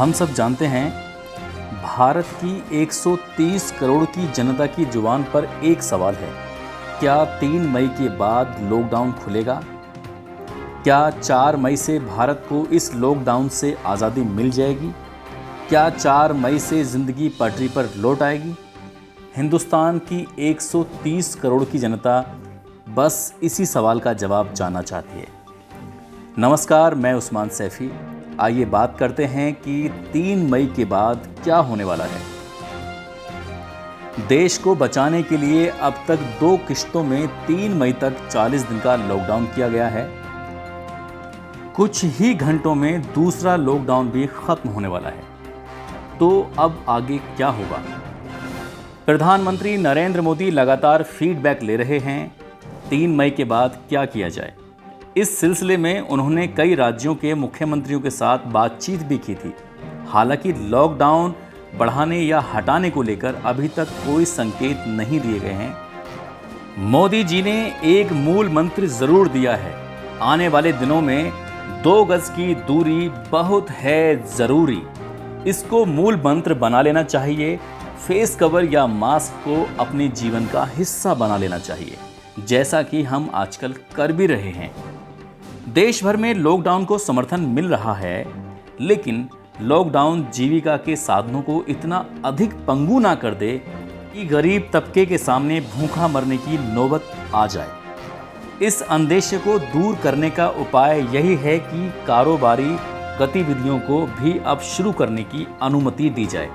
हम सब जानते हैं भारत की 130 करोड़ की जनता की जुबान पर एक सवाल है, क्या 3 मई के बाद लॉकडाउन खुलेगा? क्या 4 मई से भारत को इस लॉकडाउन से आज़ादी मिल जाएगी? क्या 4 मई से ज़िंदगी पटरी पर लौट आएगी? हिंदुस्तान की 130 करोड़ की जनता बस इसी सवाल का जवाब जानना चाहती है। नमस्कार, मैं उस्मान सैफी। आइए बात करते हैं कि 3 मई के बाद क्या होने वाला है। देश को बचाने के लिए अब तक 2 किश्तों में 3 मई तक 40 दिन का लॉकडाउन किया गया है। कुछ ही घंटों में दूसरा लॉकडाउन भी खत्म होने वाला है। तो अब आगे क्या होगा? प्रधानमंत्री नरेंद्र मोदी लगातार फीडबैक ले रहे हैं 3 मई के बाद क्या किया जाए। इस सिलसिले में उन्होंने कई राज्यों के मुख्यमंत्रियों के साथ बातचीत भी की थी। हालांकि लॉकडाउन बढ़ाने या हटाने को लेकर अभी तक कोई संकेत नहीं दिए गए हैं। मोदी जी ने एक मूल मंत्र जरूर दिया है, आने वाले दिनों में 2 गज की दूरी बहुत है जरूरी। इसको मूल मंत्र बना लेना चाहिए। फेस कवर या मास्क को अपने जीवन का हिस्सा बना लेना चाहिए, जैसा कि हम आजकल कर भी रहे हैं। देश भर में लॉकडाउन को समर्थन मिल रहा है, लेकिन लॉकडाउन जीविका के साधनों को इतना अधिक पंगु ना कर दे कि गरीब तबके के सामने भूखा मरने की नौबत आ जाए। इस अंदेशे को दूर करने का उपाय यही है कि कारोबारी गतिविधियों को भी अब शुरू करने की अनुमति दी जाए।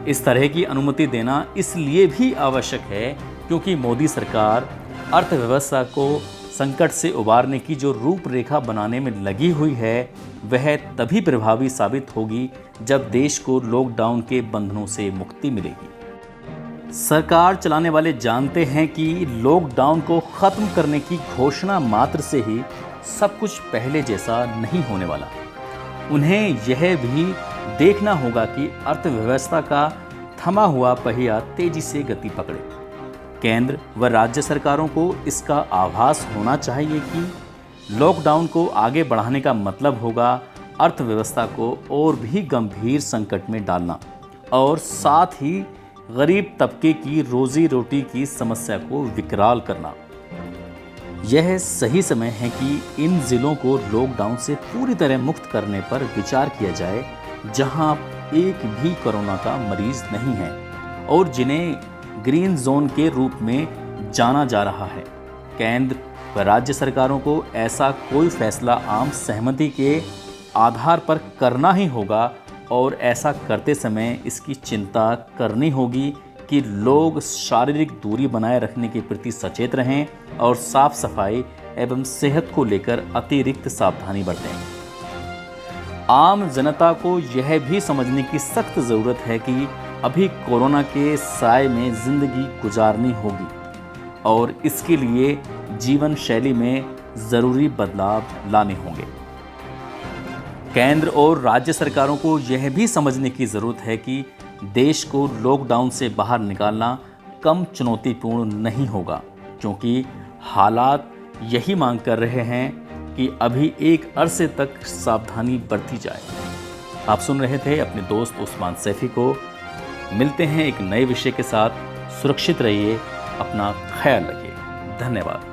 इस तरह की अनुमति देना इसलिए भी आवश्यक है क्योंकि मोदी सरकार अर्थव्यवस्था को संकट से उबारने की जो रूपरेखा बनाने में लगी हुई है, वह तभी प्रभावी साबित होगी जब देश को लॉकडाउन के बंधनों से मुक्ति मिलेगी। सरकार चलाने वाले जानते हैं कि लॉकडाउन को खत्म करने की घोषणा मात्र से ही सब कुछ पहले जैसा नहीं होने वाला। उन्हें यह भी देखना होगा कि अर्थव्यवस्था का थमा हुआ पहिया तेजी से गति पकड़े। केंद्र व राज्य सरकारों को इसका आभास होना चाहिए कि लॉकडाउन को आगे बढ़ाने का मतलब होगा अर्थव्यवस्था को और भी गंभीर संकट में डालना और साथ ही गरीब तबके की रोजी रोटी की समस्या को विकराल करना। यह सही समय है कि इन जिलों को लॉकडाउन से पूरी तरह मुक्त करने पर विचार किया जाए, जहां एक भी कोरोना का मरीज नहीं है और जिन्हें ग्रीन जोन के रूप में जाना जा रहा है। केंद्र व राज्य सरकारों को ऐसा कोई फैसला आम सहमति के आधार पर करना ही होगा और ऐसा करते समय इसकी चिंता करनी होगी कि लोग शारीरिक दूरी बनाए रखने के प्रति सचेत रहें और साफ सफाई एवं सेहत को लेकर अतिरिक्त सावधानी बरतें। आम जनता को यह भी समझने की सख्त ज़रूरत है कि अभी कोरोना के साए में जिंदगी गुजारनी होगी और इसके लिए जीवन शैली में ज़रूरी बदलाव लाने होंगे। केंद्र और राज्य सरकारों को यह भी समझने की ज़रूरत है कि देश को लॉकडाउन से बाहर निकालना कम चुनौतीपूर्ण नहीं होगा, क्योंकि हालात यही मांग कर रहे हैं कि अभी एक अरसे तक सावधानी बरती जाए। आप सुन रहे थे अपने दोस्त उस्मान सैफी को। मिलते हैं एक नए विषय के साथ। सुरक्षित रहिए, अपना ख्याल रखिए। धन्यवाद।